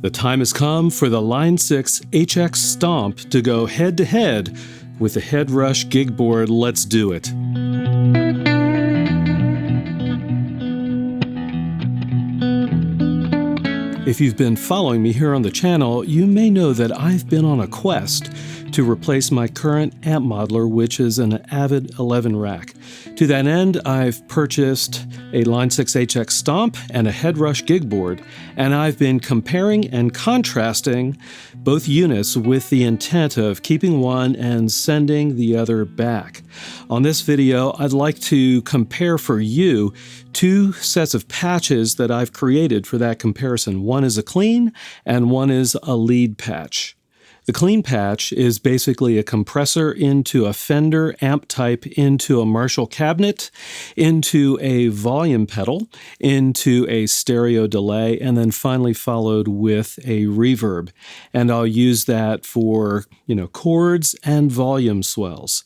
The time has come for the Line 6 HX Stomp to go head-to-head with the Headrush Gigboard. Let's do it. If you've been following me here on the channel, you may know that I've been on a quest to replace my current amp modeler, which is an Avid 11 rack. To that end, I've purchased a Line 6 HX Stomp and a Headrush Gigboard, and I've been comparing and contrasting both units with the intent of keeping one and sending the other back. On this video, I'd like to compare for you two sets of patches that I've created for that comparison. One is a clean and one is a lead patch. The clean patch is basically a compressor into a Fender amp type, into a Marshall cabinet, into a volume pedal, into a stereo delay, and then finally followed with a reverb. And I'll use that for, chords and volume swells.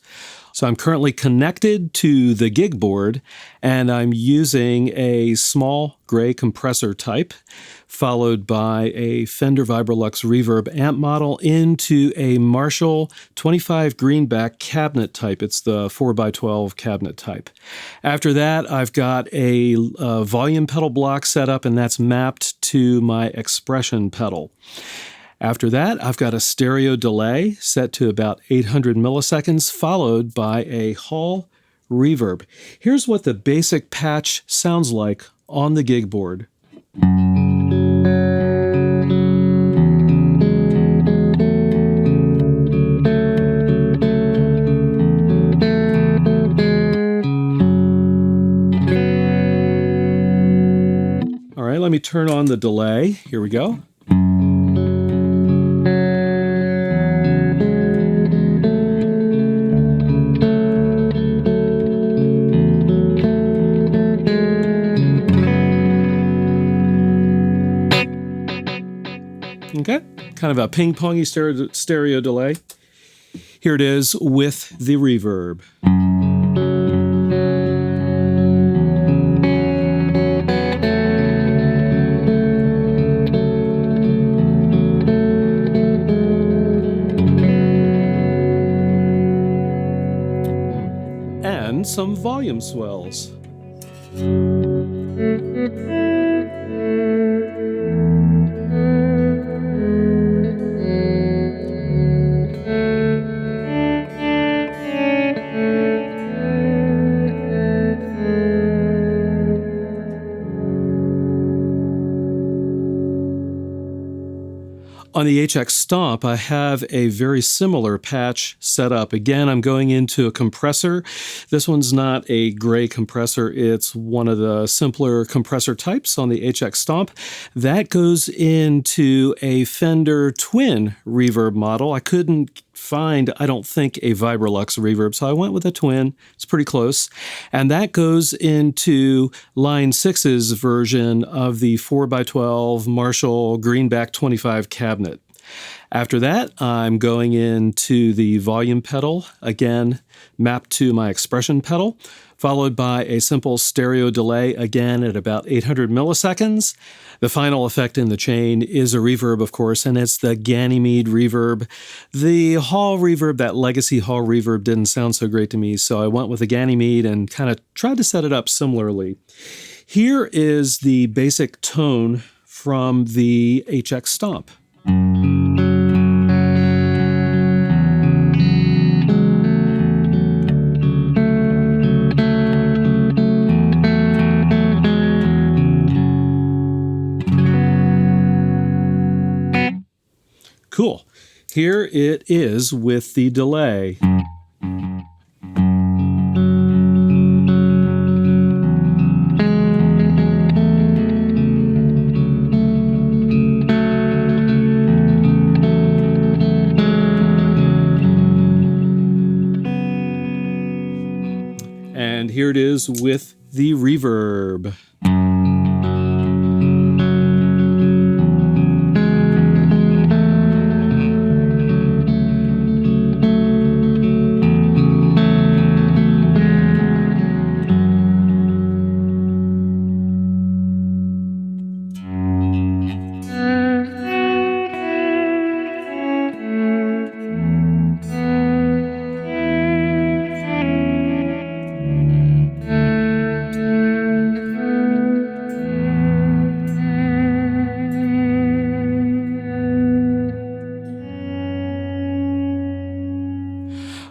So I'm currently connected to the Gigboard, and I'm using a small gray compressor type, followed by a Fender Vibrolux reverb amp model into a Marshall 25 greenback cabinet type. It's the 4x12 cabinet type. After that, I've got a volume pedal block set up, and that's mapped to my expression pedal. After that, I've got a stereo delay set to about 800 milliseconds, followed by a Hall reverb. Here's what the basic patch sounds like on the Gigboard. All right, let me turn on the delay. Here we go. Okay, kind of a ping-pongy stereo delay. Here it is with the reverb. And some volume swells. On the HX Stomp, I have a very similar patch set up. Again, I'm going into a compressor. This one's not a gray compressor. It's one of the simpler compressor types on the HX Stomp. That goes into a Fender twin reverb model. I couldn't find, I don't think, a Vibrolux reverb, so I went with a twin. It's pretty close. And that goes into Line 6's version of the 4x12 Marshall Greenback 25 cabinet. After that, I'm going into the volume pedal, again mapped to my expression pedal, followed by a simple stereo delay, again at about 800 milliseconds. The final effect in the chain is a reverb, of course, and it's the Ganymede reverb. The Hall reverb, that legacy Hall reverb, didn't sound so great to me, so I went with the Ganymede and kind of tried to set it up similarly. Here is the basic tone from the HX Stomp. Cool. Here it is with the delay. And here it is with the reverb.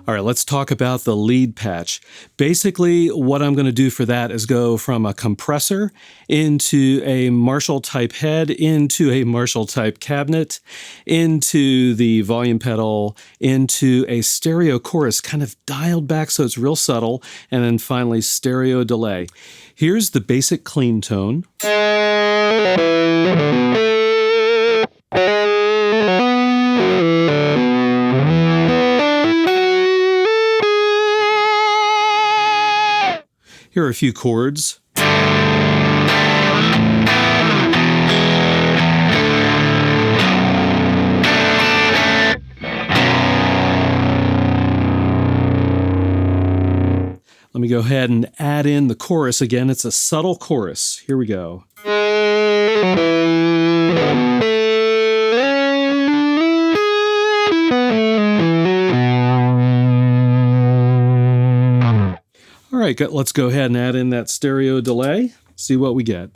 All right, let's talk about the lead patch. Basically, what I'm going to do for that is go from a compressor into a Marshall type head, into a Marshall type cabinet, into the volume pedal, into a stereo chorus, kind of dialed back so it's real subtle, and then finally stereo delay. Here's the basic clean tone. Here are a few chords. Let me go ahead and add in the chorus again. It's a subtle chorus. Here we go. All right, let's go ahead and add in that stereo delay, see what we get.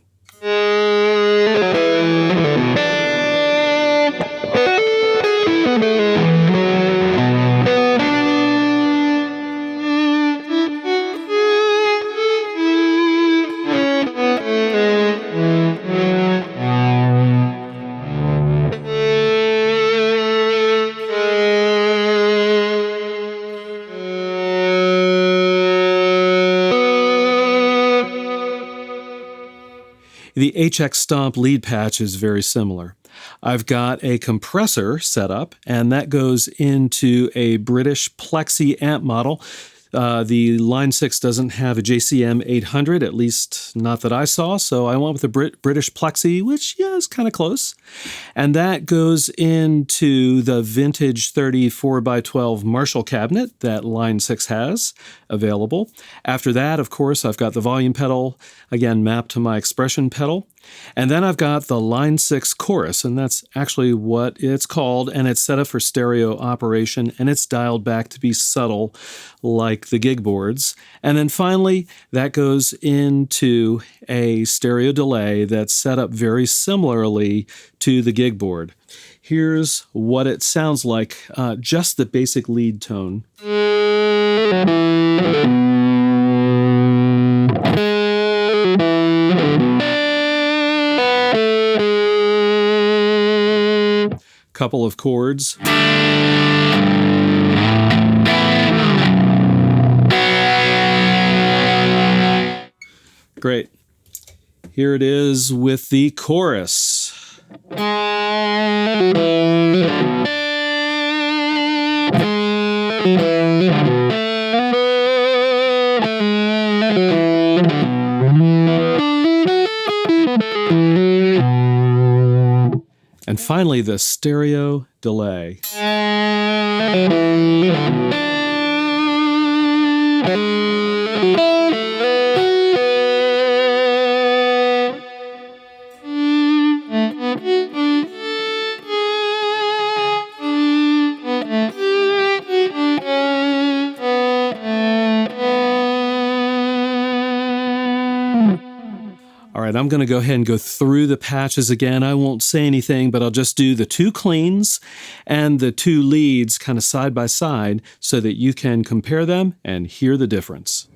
The HX Stomp lead patch is very similar. I've got a compressor set up, and that goes into a British Plexi amp model. The Line 6 doesn't have a JCM 800, at least not that I saw, so I went with the British Plexi, which, yeah, is kind of close. And that goes into the vintage 34x12 Marshall cabinet that Line 6 has available. After that, of course, I've got the volume pedal, again, mapped to my expression pedal. And then I've got the Line 6 chorus, and that's actually what it's called, and it's set up for stereo operation, and it's dialed back to be subtle like the Gigboards. And then finally, that goes into a stereo delay that's set up very similarly to the Gigboard. Here's what it sounds like, just the basic lead tone. Couple of chords. Great. Here it is with the chorus. And finally, the stereo delay. All right, I'm going to go ahead and go through the patches again. I won't say anything, but I'll just do the two cleans and the two leads kind of side by side so that you can compare them and hear the difference.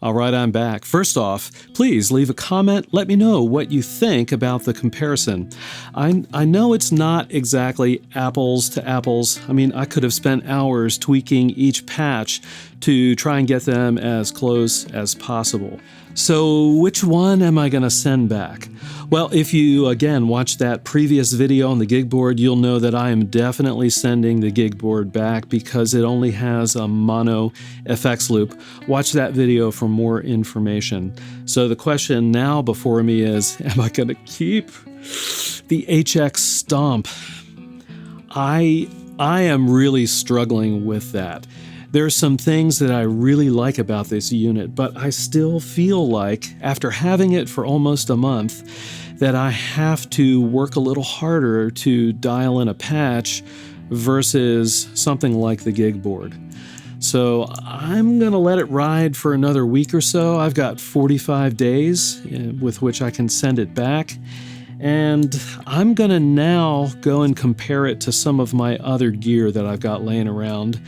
All right, I'm back. First off, please leave a comment. Let me know what you think about the comparison. I know it's not exactly apples to apples. I mean, I could have spent hours tweaking each patch to try and get them as close as possible. So which one am I going to send back? Well, if you, again, watched that previous video on the Gigboard, you'll know that I am definitely sending the Gigboard back because it only has a mono FX loop. Watch that video for more information. So the question now before me is, am I going to keep the HX Stomp? I am really struggling with that. There are some things that I really like about this unit, but I still feel like, after having it for almost a month, that I have to work a little harder to dial in a patch versus something like the Gigboard. So I'm going to let it ride for another week or so. I've got 45 days with which I can send it back. And I'm going to now go and compare it to some of my other gear that I've got laying around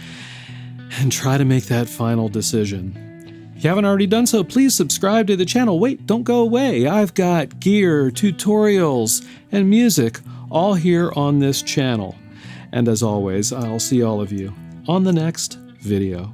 and try to make that final decision. If you haven't already done so, please subscribe to the channel. Wait, don't go away. I've got gear, tutorials, and music all here on this channel. And as always, I'll see all of you on the next video.